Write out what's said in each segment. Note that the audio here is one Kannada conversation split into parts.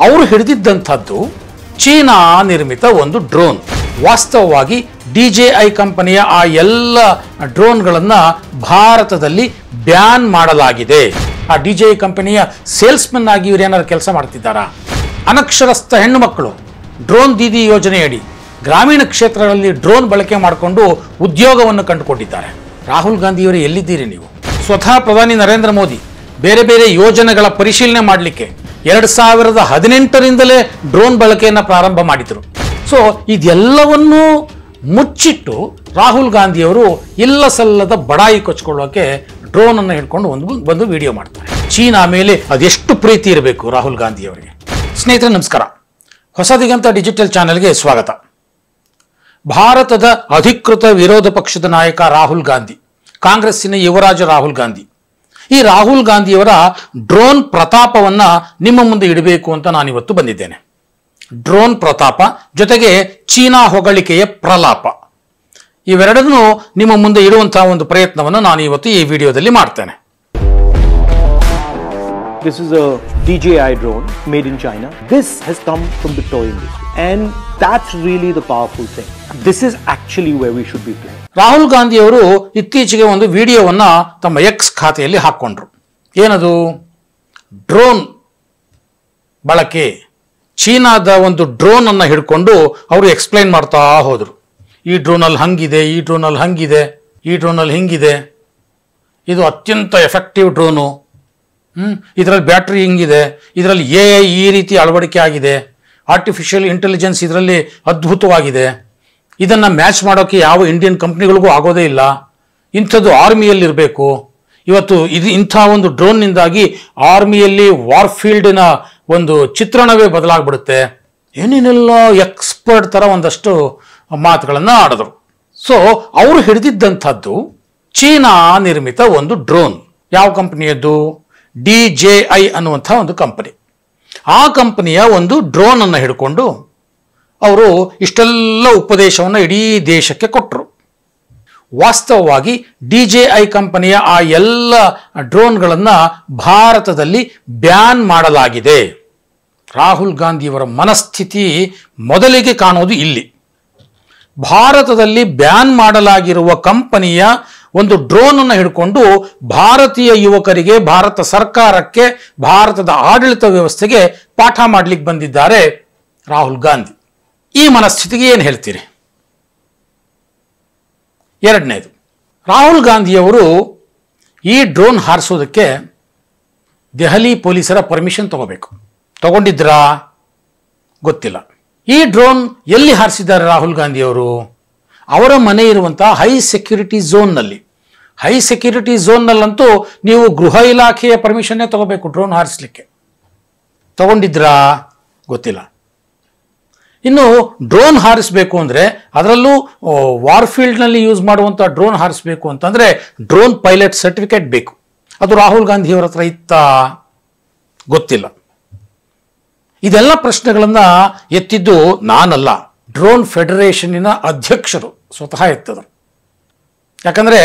ಅವರು ಹಿಡಿದಿದ್ದಂಥದ್ದು ಚೀನಾ ನಿರ್ಮಿತ ಒಂದು ಡ್ರೋನ್. ವಾಸ್ತವವಾಗಿ DJI ಕಂಪನಿಯ ಆ ಎಲ್ಲ ಡ್ರೋನ್ಗಳನ್ನು ಭಾರತದಲ್ಲಿ ಬ್ಯಾನ್ ಮಾಡಲಾಗಿದೆ. ಆ DJI ಕಂಪನಿಯ ಸೇಲ್ಸ್ಮನ್ ಆಗಿ ಇವರು ಏನಾದ್ರು ಕೆಲಸ ಮಾಡ್ತಿದ್ದಾರಾ? ಅನಕ್ಷರಸ್ಥ ಹೆಣ್ಣು ಮಕ್ಕಳು ಡ್ರೋನ್ ದೀದಿ ಯೋಜನೆಯಡಿ ಗ್ರಾಮೀಣ ಕ್ಷೇತ್ರಗಳಲ್ಲಿ ಡ್ರೋನ್ ಬಳಕೆ ಮಾಡಿಕೊಂಡು ಉದ್ಯೋಗವನ್ನು ಕಂಡುಕೊಂಡಿದ್ದಾರೆ. ರಾಹುಲ್ ಗಾಂಧಿಯವರು ಎಲ್ಲಿದ್ದೀರಿ ನೀವು? ಸ್ವತಃ ಪ್ರಧಾನಿ ನರೇಂದ್ರ ಮೋದಿ ಬೇರೆ ಬೇರೆ ಯೋಜನೆಗಳ ಪರಿಶೀಲನೆ ಮಾಡಲಿಕ್ಕೆ 2018ರಿಂದಲೇ ಡ್ರೋನ್ ಬಳಕೆಯನ್ನು ಪ್ರಾರಂಭ ಮಾಡಿದರು. ಸೊ ಇದೆಲ್ಲವನ್ನೂ ಮುಚ್ಚಿಟ್ಟು ರಾಹುಲ್ ಗಾಂಧಿಯವರು ಇಲ್ಲ ಸಲ್ಲದ ಬಡಾಯಿ ಕೊಚ್ಕೊಳ್ಳೋಕೆ ಡ್ರೋನ್ ಅನ್ನು ಹಿಡ್ಕೊಂಡು ಬಂದು ವಿಡಿಯೋ ಮಾಡ್ತಾರೆ. ಚೀನಾ ಮೇಲೆ ಅದೆಷ್ಟು ಪ್ರೀತಿ ಇರಬೇಕು ರಾಹುಲ್ ಗಾಂಧಿಯವರಿಗೆ. ಸ್ನೇಹಿತರೆ ನಮಸ್ಕಾರ, ಹೊಸ ದಿಗಂತ ಡಿಜಿಟಲ್ ಚಾನೆಲ್ಗೆ ಸ್ವಾಗತ. ಭಾರತದ ಅಧಿಕೃತ ವಿರೋಧ ಪಕ್ಷದ ನಾಯಕ ರಾಹುಲ್ ಗಾಂಧಿ, ಕಾಂಗ್ರೆಸ್ಸಿನ ಯುವರಾಜ ರಾಹುಲ್ ಗಾಂಧಿ, ಈ ರಾಹುಲ್ ಗಾಂಧಿಯವರ ಡ್ರೋನ್ ಪ್ರತಾಪವನ್ನು ನಿಮ್ಮ ಮುಂದೆ ಇಡಬೇಕು ಅಂತ ನಾನಿವತ್ತು ಬಂದಿದ್ದೇನೆ. ಡ್ರೋನ್ ಪ್ರತಾಪ ಜೊತೆಗೆ ಚೀನಾ ಹೊಗಳಿಕೆಯ ಪ್ರಲಾಪ, ಇವೆರಡನ್ನೂ ನಿಮ್ಮ ಮುಂದೆ ಇಡುವಂತಹ ಒಂದು ಪ್ರಯತ್ನವನ್ನು ನಾನು ಇವತ್ತು ಈ ವಿಡಿಯೋದಲ್ಲಿ ಮಾಡ್ತೇನೆ. This is a DJI drone made in China. This has come from the toy industry, and that's really the powerful thing. This is actually where we should be playing. Rahul ಗಾಂಧಿಯವರು ಇತ್ತೀಚೆಗೆ ಒಂದು ವಿಡಿಯೋವನ್ನು ತಮ್ಮ ಎಕ್ಸ್ ಖಾತೆಯಲ್ಲಿ ಹಾಕ್ಕೊಂಡ್ರು. ಏನದು? ಡ್ರೋನ್ ಬಳಕೆ, ಚೀನಾದ ಒಂದು ಡ್ರೋನ್ ಅನ್ನು ಹಿಡ್ಕೊಂಡು ಅವರು ಎಕ್ಸ್ಪ್ಲೈನ್ ಮಾಡ್ತಾ ಹೋದರು. ಈ ಡ್ರೋನಲ್ಲಿ ಹಂಗಿದೆ, ಈ ಡ್ರೋನಲ್ಲಿ ಹಂಗಿದೆ, ಈ ಡ್ರೋನಲ್ಲಿ ಹಿಂಗಿದೆ, ಇದು ಅತ್ಯಂತ ಎಫೆಕ್ಟಿವ್ ಡ್ರೋನು, ಇದರಲ್ಲಿ ಬ್ಯಾಟ್ರಿ ಹಿಂಗಿದೆ, ಇದರಲ್ಲಿ AI ಈ ರೀತಿ ಅಳವಡಿಕೆ ಆಗಿದೆ, ಆರ್ಟಿಫಿಷಿಯಲ್ ಇಂಟೆಲಿಜೆನ್ಸ್ ಇದರಲ್ಲಿ ಅದ್ಭುತವಾಗಿದೆ, ಇದನ್ನು ಮ್ಯಾಚ್ ಮಾಡೋಕ್ಕೆ ಯಾವ ಇಂಡಿಯನ್ ಕಂಪ್ನಿಗಳಿಗೂ ಆಗೋದೇ ಇಲ್ಲ, ಇಂಥದ್ದು ಆರ್ಮಿಯಲ್ಲಿರಬೇಕು, ಇವತ್ತು ಇಂಥ ಒಂದು ಡ್ರೋನ್ನಿಂದಾಗಿ ಆರ್ಮಿಯಲ್ಲಿ ವಾರ್ಫೀಲ್ಡಿನ ಒಂದು ಚಿತ್ರಣವೇ ಬದಲಾಗ್ಬಿಡುತ್ತೆ, ಏನೇನೆಲ್ಲ ಎಕ್ಸ್ಪರ್ಟ್ ಥರ ಒಂದಷ್ಟು ಮಾತುಗಳನ್ನು ಆಡಿದ್ರು. ಸೊ ಅವರು ಹಿಡಿದಿದ್ದಂಥದ್ದು ಚೀನಾ ನಿರ್ಮಿತ ಒಂದು ಡ್ರೋನ್. ಯಾವ ಕಂಪನಿಯದ್ದು? DJI ಅನ್ನುವಂಥ ಒಂದು ಕಂಪನಿ. ಆ ಕಂಪನಿಯ ಒಂದು ಡ್ರೋನ್ ಅನ್ನು ಹಿಡ್ಕೊಂಡು ಅವರು ಇಷ್ಟೆಲ್ಲ ಉಪದೇಶವನ್ನು ಇಡೀ ದೇಶಕ್ಕೆ ಕೊಟ್ಟರು. ವಾಸ್ತವವಾಗಿ DJI ಕಂಪನಿಯ ಆ ಎಲ್ಲ ಡ್ರೋನ್ಗಳನ್ನು ಭಾರತದಲ್ಲಿ ಬ್ಯಾನ್ ಮಾಡಲಾಗಿದೆ. ರಾಹುಲ್ ಗಾಂಧಿಯವರ ಮನಸ್ಥಿತಿ ಮೊದಲಿಗೆ ಕಾಣೋದು ಇಲ್ಲಿ. ಭಾರತದಲ್ಲಿ ಬ್ಯಾನ್ ಮಾಡಲಾಗಿರುವ ಕಂಪನಿಯ ಒಂದು ಡ್ರೋನ್ ಅನ್ನು ಹಿಡ್ಕೊಂಡು ಭಾರತೀಯ ಯುವಕರಿಗೆ, ಭಾರತ ಸರ್ಕಾರಕ್ಕೆ, ಭಾರತದ ಆಡಳಿತ ವ್ಯವಸ್ಥೆಗೆ ಪಾಠ ಮಾಡಲಿಕ್ಕೆ ಬಂದಿದ್ದಾರೆ ರಾಹುಲ್ ಗಾಂಧಿ. ಈ ಮನಸ್ಥಿತಿಗೆ ಏನು ಹೇಳ್ತೀರಿ? ಎರಡನೇದು, ರಾಹುಲ್ ಗಾಂಧಿಯವರು ಈ ಡ್ರೋನ್ ಹಾರಿಸೋದಕ್ಕೆ ದೆಹಲಿ ಪೊಲೀಸರ ಪರ್ಮಿಷನ್ ತಗೋಬೇಕು. ತಗೊಂಡಿದ್ರಾ? ಗೊತ್ತಿಲ್ಲ. ಈ ಡ್ರೋನ್ ಎಲ್ಲಿ ಹಾರಿಸಿದ್ದಾರೆ ರಾಹುಲ್ ಗಾಂಧಿಯವರು? ಅವರ ಮನೆ ಇರುವಂತಹ ಹೈ ಸೆಕ್ಯೂರಿಟಿ ಝೋನ್ನಲ್ಲಿ. ಹೈ ಸೆಕ್ಯೂರಿಟಿ ಝೋನ್ನಲ್ಲಂತೂ ನೀವು ಗೃಹ ಇಲಾಖೆಯ ಪರ್ಮಿಷನ್ನೇ ತಗೋಬೇಕು ಡ್ರೋನ್ ಹಾರಿಸಲಿಕ್ಕೆ. ತಗೊಂಡಿದ್ರಾ? ಗೊತ್ತಿಲ್ಲ. ಇನ್ನು ಡ್ರೋನ್ ಹಾರಿಸಬೇಕು ಅಂದರೆ, ಅದರಲ್ಲೂ ವಾರ್ಫೀಲ್ಡ್ನಲ್ಲಿ ಯೂಸ್ ಮಾಡುವಂಥ ಡ್ರೋನ್ ಹಾರಿಸಬೇಕು ಅಂತಂದರೆ ಡ್ರೋನ್ ಪೈಲಟ್ ಸರ್ಟಿಫಿಕೇಟ್ ಬೇಕು. ಅದು ರಾಹುಲ್ ಗಾಂಧಿಯವರ ಹತ್ರ ಇತ್ತಾ? ಗೊತ್ತಿಲ್ಲ. ಇದೆಲ್ಲ ಪ್ರಶ್ನೆಗಳನ್ನು ಎತ್ತಿದ್ದು ನಾನಲ್ಲ, ಡ್ರೋನ್ ಫೆಡರೇಷನ್ನಿನ ಅಧ್ಯಕ್ಷರು ಸ್ವತಃ ಎತ್ತದರು. ಯಾಕಂದರೆ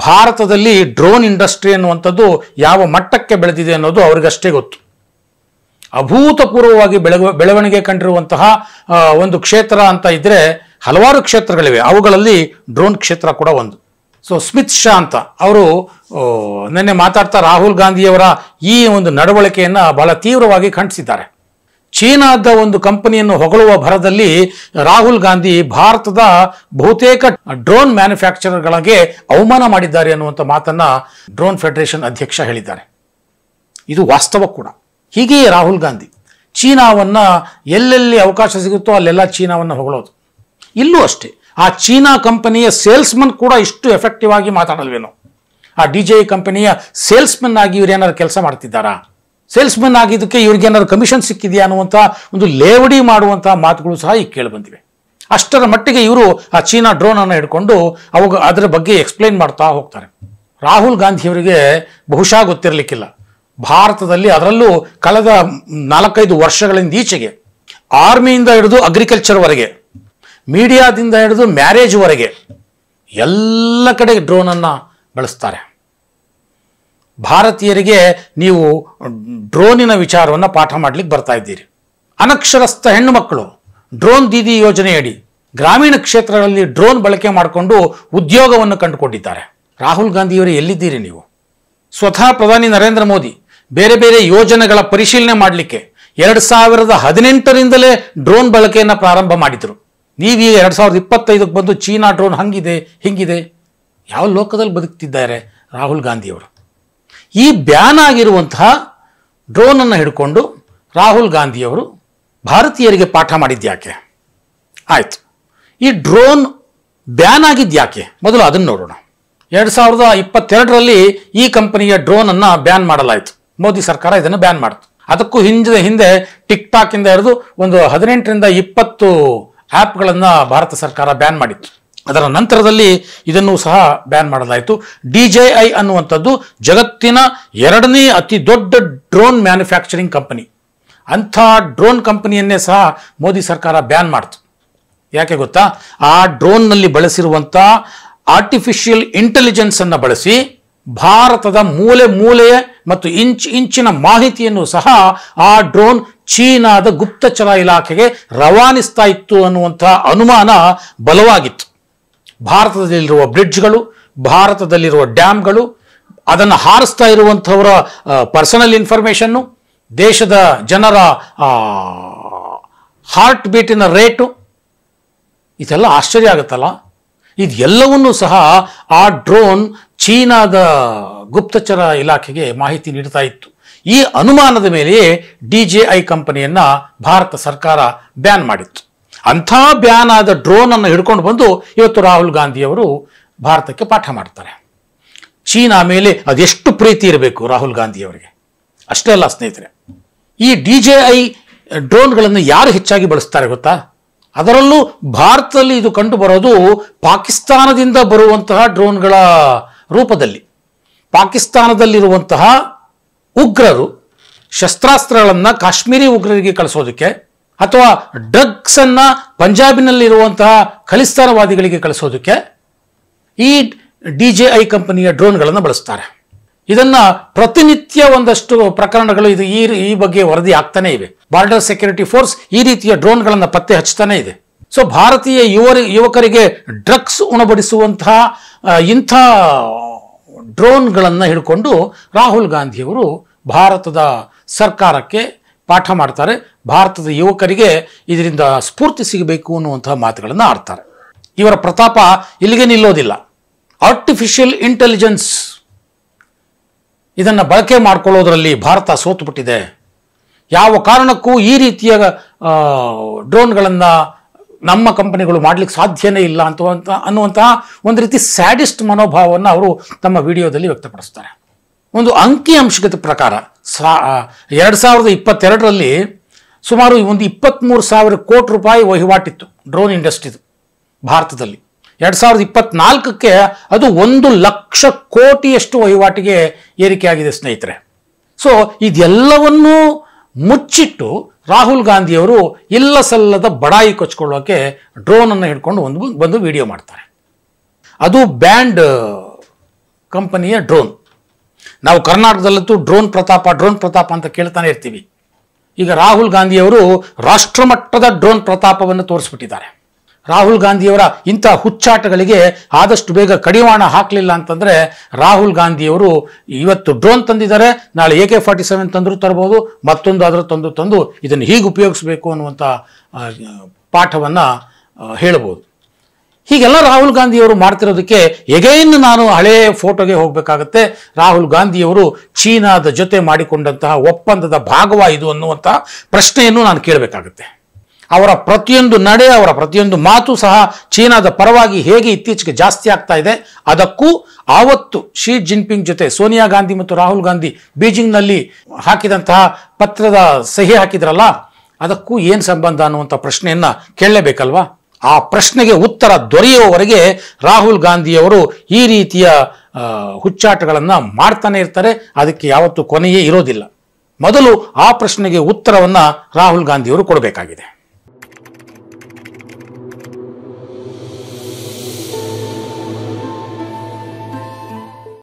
ಭಾರತದಲ್ಲಿ ಡ್ರೋನ್ ಇಂಡಸ್ಟ್ರಿ ಅನ್ನುವಂಥದ್ದು ಯಾವ ಮಟ್ಟಕ್ಕೆ ಬೆಳೆದಿದೆ ಅನ್ನೋದು ಅವ್ರಿಗಷ್ಟೇ ಗೊತ್ತು. ಅಭೂತಪೂರ್ವವಾಗಿ ಬೆಳವಣಿಗೆ ಕಂಡಿರುವಂತಹ ಒಂದು ಕ್ಷೇತ್ರ ಅಂತ ಇದ್ದರೆ ಹಲವಾರು ಕ್ಷೇತ್ರಗಳಿವೆ, ಅವುಗಳಲ್ಲಿ ಡ್ರೋನ್ ಕ್ಷೇತ್ರ ಕೂಡ ಒಂದು. ಸೊ ಸ್ಮಿತ್ ಶಾ ಅಂತ ಅವರು ನಿನ್ನೆ ಮಾತಾಡ್ತಾ ರಾಹುಲ್ ಗಾಂಧಿಯವರ ಈ ಒಂದು ನಡವಳಿಕೆಯನ್ನು ಬಹಳ ತೀವ್ರವಾಗಿ ಖಂಡಿಸಿದ್ದಾರೆ. ಚೀನಾದ ಒಂದು ಕಂಪನಿಯನ್ನು ಹೊಗಳುವ ಭರದಲ್ಲಿ ರಾಹುಲ್ ಗಾಂಧಿ ಭಾರತದ ಬಹುತೇಕ ಡ್ರೋನ್ ಮ್ಯಾನುಫ್ಯಾಕ್ಚರರ್ಗಳಿಗೆ ಅವಮಾನ ಮಾಡಿದ್ದಾರೆ ಅನ್ನುವಂಥ ಮಾತನ್ನು ಡ್ರೋನ್ ಫೆಡರೇಷನ್ ಅಧ್ಯಕ್ಷ ಹೇಳಿದ್ದಾರೆ. ಇದು ವಾಸ್ತವ ಕೂಡ. ಹೀಗೆಯೇ ರಾಹುಲ್ ಗಾಂಧಿ ಚೀನಾವನ್ನು ಎಲ್ಲೆಲ್ಲಿ ಅವಕಾಶ ಸಿಗುತ್ತೋ ಅಲ್ಲೆಲ್ಲ ಚೀನಾವನ್ನು ಹೊಗಳೋದು. ಇಲ್ಲೂ ಅಷ್ಟೇ, ಆ ಚೀನಾ ಕಂಪನಿಯ ಸೇಲ್ಸ್ಮನ್ ಕೂಡ ಇಷ್ಟು ಎಫೆಕ್ಟಿವ್ ಆಗಿ ಮಾತಾಡಲ್ವೇನೋ. ಆ DJI ಕಂಪನಿಯ ಸೇಲ್ಸ್ಮನ್ ಆಗಿ ಇವ್ರು ಏನಾದ್ರು ಕೆಲಸ ಮಾಡ್ತಿದ್ದಾರಾ? ಸೇಲ್ಸ್ಮನ್ ಆಗಿದ್ದಕ್ಕೆ ಇವ್ರಿಗೇನಾದ್ರು ಕಮಿಷನ್ ಸಿಕ್ಕಿದೆಯಾ ಅನ್ನುವಂಥ ಒಂದು ಲೇವಡಿ ಮಾಡುವಂಥ ಮಾತುಗಳು ಸಹ ಈಗ ಕೇಳಿ ಬಂದಿವೆ. ಅಷ್ಟರ ಮಟ್ಟಿಗೆ ಇವರು ಆ ಚೀನಾ ಡ್ರೋನ್ ಅನ್ನು ಹಿಡ್ಕೊಂಡು ಅದರ ಬಗ್ಗೆ ಎಕ್ಸ್ಪ್ಲೈನ್ ಮಾಡ್ತಾ ಹೋಗ್ತಾರೆ. ರಾಹುಲ್ ಗಾಂಧಿಯವರಿಗೆ ಬಹುಶಃ ಗೊತ್ತಿರಲಿಕ್ಕಿಲ್ಲ, ಭಾರತದಲ್ಲಿ ಅದರಲ್ಲೂ ಕಳೆದ 4-5 ವರ್ಷಗಳಿಂದ ಈಚೆಗೆ ಆರ್ಮಿಯಿಂದ ಹಿಡಿದು ಅಗ್ರಿಕಲ್ಚರ್ವರೆಗೆ, ಮೀಡಿಯಾದಿಂದ ಹಿಡಿದು ಮ್ಯಾರೇಜ್ವರೆಗೆ ಎಲ್ಲ ಕಡೆ ಡ್ರೋನನ್ನು ಬಳಸ್ತಾರೆ. ಭಾರತೀಯರಿಗೆ ನೀವು ಡ್ರೋನಿನ ವಿಚಾರವನ್ನು ಪಾಠ ಮಾಡಲಿಕ್ಕೆ ಬರ್ತಾ ಇದ್ದೀರಿ. ಅನಕ್ಷರಸ್ಥ ಹೆಣ್ಣು ಮಕ್ಕಳು ಡ್ರೋನ್ ದೀದಿ ಯೋಜನೆಯಡಿ ಗ್ರಾಮೀಣ ಕ್ಷೇತ್ರಗಳಲ್ಲಿ ಡ್ರೋನ್ ಬಳಕೆ ಮಾಡಿಕೊಂಡು ಉದ್ಯೋಗವನ್ನು ಕಂಡುಕೊಂಡಿದ್ದಾರೆ. ರಾಹುಲ್ ಗಾಂಧಿಯವರು ಎಲ್ಲಿದ್ದೀರಿ ನೀವು? ಸ್ವತಃ ಪ್ರಧಾನಿ ನರೇಂದ್ರ ಮೋದಿ ಬೇರೆ ಬೇರೆ ಯೋಜನೆಗಳ ಪರಿಶೀಲನೆ ಮಾಡಲಿಕ್ಕೆ 2018ರಿಂದಲೇ ಡ್ರೋನ್ ಬಳಕೆಯನ್ನು ಪ್ರಾರಂಭ ಮಾಡಿದರು. ನೀವೀಗ 2025ಕ್ಕೆ ಬಂದು ಚೀನಾ ಡ್ರೋನ್ ಹಂಗಿದೆ ಹಿಂಗಿದೆ. ಯಾವ ಲೋಕದಲ್ಲಿ ಬದುಕ್ತಿದ್ದಾರೆ ರಾಹುಲ್ ಗಾಂಧಿಯವರು? ಈ ಬ್ಯಾನ್ ಆಗಿರುವಂತಹ ಡ್ರೋನನ್ನು ಹಿಡ್ಕೊಂಡು ರಾಹುಲ್ ಗಾಂಧಿಯವರು ಭಾರತೀಯರಿಗೆ ಪಾಠ ಮಾಡಿದ್ಯಾಕೆ? ಆಯಿತು, ಈ ಡ್ರೋನ್ ಬ್ಯಾನ್ ಆಗಿದ್ಯಾಕೆ? ಮೊದಲು ಅದನ್ನು ನೋಡೋಣ. 2022ರಲ್ಲಿ ಈ ಕಂಪನಿಯ ಡ್ರೋನನ್ನು ಬ್ಯಾನ್ ಮಾಡಲಾಯಿತು. ಮೋದಿ ಸರ್ಕಾರ ಇದನ್ನು ಬ್ಯಾನ್ ಮಾಡಿತು. ಅದಕ್ಕೂ ಹಿಂದೆ ಟಿಕ್ ಟಾಕ್ ಇಂದ ಹಿಡಿದು ಒಂದು 18ರಿಂದ 20 ಆ್ಯಪ್ಗಳನ್ನು ಭಾರತ ಸರ್ಕಾರ ಬ್ಯಾನ್ ಮಾಡಿತ್ತು. ಅದರ ನಂತರದಲ್ಲಿ ಇದನ್ನು ಸಹ ಬ್ಯಾನ್ ಮಾಡಲಾಯಿತು. DJI ಅನ್ನುವಂಥದ್ದು ಜಗತ್ತಿನ 2ನೇ ಅತಿ ದೊಡ್ಡ ಡ್ರೋನ್ ಮ್ಯಾನುಫ್ಯಾಕ್ಚರಿಂಗ್ ಕಂಪನಿ. ಅಂಥ ಡ್ರೋನ್ ಕಂಪನಿಯನ್ನೇ ಸಹ ಮೋದಿ ಸರ್ಕಾರ ಬ್ಯಾನ್ ಮಾಡಿತು. ಯಾಕೆ ಗೊತ್ತಾ? ಆ ಡ್ರೋನ್ನಲ್ಲಿ ಬಳಸಿರುವಂಥ ಆರ್ಟಿಫಿಷಿಯಲ್ ಇಂಟೆಲಿಜೆನ್ಸ್ ಅನ್ನು ಬಳಸಿ ಭಾರತದ ಮೂಲೆಯ ಮತ್ತು ಇಂಚಿನ ಮಾಹಿತಿಯನ್ನು ಸಹ ಆ ಡ್ರೋನ್ ಚೀನಾದ ಗುಪ್ತಚರ ಇಲಾಖೆಗೆ ರವಾನಿಸ್ತಾ ಇತ್ತು ಅನ್ನುವಂಥ ಅನುಮಾನ ಬಲವಾಗಿತ್ತು. ಭಾರತದಲ್ಲಿರುವ ಬ್ರಿಡ್ಜ್ಗಳು, ಭಾರತದಲ್ಲಿರುವ ಡ್ಯಾಮ್ಗಳು, ಅದನ್ನು ಹಾರಿಸ್ತಾ ಇರುವಂಥವರ ಪರ್ಸನಲ್ ಇನ್ಫಾರ್ಮೇಷನ್ನು, ದೇಶದ ಜನರ ಹಾರ್ಟ್ ಬೀಟಿನ ರೇಟು, ಇದೆಲ್ಲ ಆಶ್ಚರ್ಯ ಆಗುತ್ತಲ್ಲ. ಇದೆಲ್ಲವನ್ನೂ ಸಹ ಆ ಡ್ರೋನ್ ಚೀನಾದ ಗುಪ್ತಚರ ಇಲಾಖೆಗೆ ಮಾಹಿತಿ ನೀಡ್ತಾ ಇತ್ತು. ಈ ಅನುಮಾನದ ಮೇಲೆಯೇ DJI ಕಂಪನಿಯನ್ನು ಭಾರತ ಸರ್ಕಾರ ಬ್ಯಾನ್ ಮಾಡಿತ್ತು. ಅಂಥ ಬ್ಯಾನ್ ಆದ ಡ್ರೋನನ್ನು ಹಿಡ್ಕೊಂಡು ಬಂದು ಇವತ್ತು ರಾಹುಲ್ ಗಾಂಧಿಯವರು ಭಾರತಕ್ಕೆ ಪಾಠ ಮಾಡ್ತಾರೆ. ಚೀನಾ ಮೇಲೆ ಅದೆಷ್ಟು ಪ್ರೀತಿ ಇರಬೇಕು ರಾಹುಲ್ ಗಾಂಧಿಯವರಿಗೆ. ಅಷ್ಟೇ ಅಲ್ಲ ಸ್ನೇಹಿತರೆ, ಈ DJI ಡ್ರೋನ್ಗಳನ್ನು ಯಾರು ಹೆಚ್ಚಾಗಿ ಬಳಸ್ತಾರೆ ಗೊತ್ತಾ? ಅದರಲ್ಲೂ ಭಾರತದಲ್ಲಿ ಇದು ಕಂಡು ಬರೋದು ಪಾಕಿಸ್ತಾನದಿಂದ ಬರುವಂತಹ ಡ್ರೋನ್ಗಳ ರೂಪದಲ್ಲಿ. ಪಾಕಿಸ್ತಾನದಲ್ಲಿರುವಂತಹ ಉಗ್ರರು ಶಸ್ತ್ರಾಸ್ತ್ರಗಳನ್ನು ಕಾಶ್ಮೀರಿ ಉಗ್ರರಿಗೆ ಕಳಿಸೋದಕ್ಕೆ ಅಥವಾ ಡ್ರಗ್ಸನ್ನು ಪಂಜಾಬಿನಲ್ಲಿರುವಂತಹ ಖಲಿಸ್ತಾನವಾದಿಗಳಿಗೆ ಕಳಿಸೋದಕ್ಕೆ ಈ DJI ಕಂಪನಿಯ ಡ್ರೋನ್ಗಳನ್ನು ಬಳಸ್ತಾರೆ. ಇದನ್ನು ಪ್ರತಿನಿತ್ಯ ಒಂದಷ್ಟು ಪ್ರಕರಣಗಳು ಈ ಬಗ್ಗೆ ವರದಿ ಆಗ್ತಾನೆ ಇವೆ. ಬಾರ್ಡರ್ ಸೆಕ್ಯೂರಿಟಿ ಫೋರ್ಸ್ ಈ ರೀತಿಯ ಡ್ರೋನ್ಗಳನ್ನು ಪತ್ತೆ ಹಚ್ತಾನೆ ಇದೆ. ಸೊ ಭಾರತೀಯ ಯುವಕರಿಗೆ ಡ್ರಗ್ಸ್ ಉಣಬಡಿಸುವಂತಹ ಇಂಥ ಡ್ರೋನ್ಗಳನ್ನು ಹಿಡ್ಕೊಂಡು ರಾಹುಲ್ ಗಾಂಧಿಯವರು ಭಾರತದ ಸರ್ಕಾರಕ್ಕೆ ಪಾಠ ಮಾಡ್ತಾರೆ. ಭಾರತದ ಯುವಕರಿಗೆ ಇದರಿಂದ ಸ್ಫೂರ್ತಿ ಸಿಗಬೇಕು ಅನ್ನುವಂತಹ ಮಾತುಗಳನ್ನು ಆಡ್ತಾರೆ. ಇವರ ಪ್ರತಾಪ ಇಲ್ಲಿಗೆ ನಿಲ್ಲೋದಿಲ್ಲ. ಆರ್ಟಿಫಿಷಿಯಲ್ ಇಂಟೆಲಿಜೆನ್ಸ್ ಇದನ್ನು ಬಳಕೆ ಮಾಡಿಕೊಳ್ಳೋದ್ರಲ್ಲಿ ಭಾರತ ಸೋತುಬಿಟ್ಟಿದೆ. ಯಾವ ಕಾರಣಕ್ಕೂ ಈ ರೀತಿಯ ಡ್ರೋನ್ಗಳನ್ನು ನಮ್ಮ ಕಂಪನಿಗಳು ಮಾಡಲಿಕ್ಕೆ ಸಾಧ್ಯನೇ ಇಲ್ಲ ಅನ್ನುವಂತಹ ಒಂದು ರೀತಿ ಸ್ಯಾಡಿಸ್ಟ್ ಮನೋಭಾವವನ್ನು ಅವರು ತಮ್ಮ ವಿಡಿಯೋದಲ್ಲಿ ವ್ಯಕ್ತಪಡಿಸ್ತಾರೆ. ಒಂದು ಅಂಕಿಅಂಶದ ಪ್ರಕಾರ 2022ರಲ್ಲಿ ಸುಮಾರು ಒಂದು 23,000 ಕೋಟಿ ರೂಪಾಯಿ ವಹಿವಾಟಿತ್ತು ಡ್ರೋನ್ ಇಂಡಸ್ಟ್ರಿದು ಭಾರತದಲ್ಲಿ. 2024ಕ್ಕೆ ಅದು 1 ಲಕ್ಷ ಕೋಟಿಯಷ್ಟು ವಹಿವಾಟಿಗೆ ಏರಿಕೆಯಾಗಿದೆ ಸ್ನೇಹಿತರೆ. ಸೊ ಇದೆಲ್ಲವನ್ನೂ ಮುಚ್ಚಿಟ್ಟು ರಾಹುಲ್ ಗಾಂಧಿಯವರು ಇಲ್ಲ ಸಲ್ಲದ ಬಡಾಯಿ ಕೊಚ್ಕೊಳ್ಳೋಕೆ ಡ್ರೋನನ್ನು ಹಿಡ್ಕೊಂಡು ಬಂದು ವಿಡಿಯೋ ಮಾಡ್ತಾರೆ. ಅದು ಬ್ಯಾಂಡ್ ಕಂಪನಿಯ ಡ್ರೋನ್. ನಾವು ಕರ್ನಾಟಕದಲ್ಲಂತೂ ಡ್ರೋನ್ ಪ್ರತಾಪ ಅಂತ ಕೇಳ್ತಾನೆ ಇರ್ತೀವಿ. ಈಗ ರಾಹುಲ್ ಗಾಂಧಿಯವರು ರಾಷ್ಟ್ರಮಟ್ಟದ ಡ್ರೋನ್ ಪ್ರತಾಪವನ್ನು ತೋರಿಸ್ಬಿಟ್ಟಿದ್ದಾರೆ. ರಾಹುಲ್ ಗಾಂಧಿಯವರ ಇಂಥ ಹುಚ್ಚಾಟಗಳಿಗೆ ಆದಷ್ಟು ಬೇಗ ಕಡಿವಾಣ ಹಾಕಲಿಲ್ಲ ಅಂತಂದರೆ ರಾಹುಲ್ ಗಾಂಧಿಯವರು ಇವತ್ತು ಡ್ರೋನ್ ತಂದಿದ್ದಾರೆ, ನಾಳೆ AK-47 ತಂದರೂ ತರ್ಬೋದು, ಮತ್ತೊಂದು ಅದರ ತಂದು ಇದನ್ನು ಹೀಗೆ ಉಪಯೋಗಿಸಬೇಕು ಅನ್ನುವಂಥ ಪಾಠವನ್ನು ಹೇಳ್ಬೋದು. ಹೀಗೆಲ್ಲ ರಾಹುಲ್ ಗಾಂಧಿಯವರು ಮಾಡ್ತಿರೋದಕ್ಕೆ ಎಗೈನ್ ನಾನು ಹಳೆಯ ಫೋಟೋಗೆ ಹೋಗಬೇಕಾಗತ್ತೆ. ರಾಹುಲ್ ಗಾಂಧಿಯವರು ಚೀನಾದ ಜೊತೆ ಮಾಡಿಕೊಂಡಂತಹ ಒಪ್ಪಂದದ ಭಾಗವಾಯಿತು ಅನ್ನುವಂಥ ಪ್ರಶ್ನೆಯನ್ನು ನಾನು ಕೇಳಬೇಕಾಗತ್ತೆ. ಅವರ ಪ್ರತಿಯೊಂದು ನಡೆ, ಅವರ ಪ್ರತಿಯೊಂದು ಮಾತು ಸಹ ಚೀನಾದ ಪರವಾಗಿ ಹೇಗೆ ಇತ್ತೀಚೆಗೆ ಜಾಸ್ತಿ ಆಗ್ತಾ ಇದೆ. ಅದಕ್ಕೂ ಆವತ್ತು ಶಿ ಜಿನ್ಪಿಂಗ್ ಜೊತೆ ಸೋನಿಯಾ ಗಾಂಧಿ ಮತ್ತು ರಾಹುಲ್ ಗಾಂಧಿ ಬೀಜಿಂಗ್ನಲ್ಲಿ ಹಾಕಿದಂತಹ ಪತ್ರದ ಸಹಿ ಹಾಕಿದ್ರಲ್ಲ, ಅದಕ್ಕೂ ಏನು ಸಂಬಂಧ ಅನ್ನುವಂಥ ಪ್ರಶ್ನೆಯನ್ನು ಕೇಳಲೇಬೇಕಲ್ವಾ? ಆ ಪ್ರಶ್ನೆಗೆ ಉತ್ತರ ದೊರೆಯುವವರೆಗೆ ರಾಹುಲ್ ಗಾಂಧಿಯವರು ಈ ರೀತಿಯ ಹುಚ್ಚಾಟಗಳನ್ನು ಮಾಡ್ತಾನೆ ಇರ್ತಾರೆ. ಅದಕ್ಕೆ ಯಾವತ್ತೂ ಕೊನೆಯೇ ಇರೋದಿಲ್ಲ. ಮೊದಲು ಆ ಪ್ರಶ್ನೆಗೆ ಉತ್ತರವನ್ನು ರಾಹುಲ್ ಗಾಂಧಿಯವರು ಕೊಡಬೇಕಾಗಿದೆ.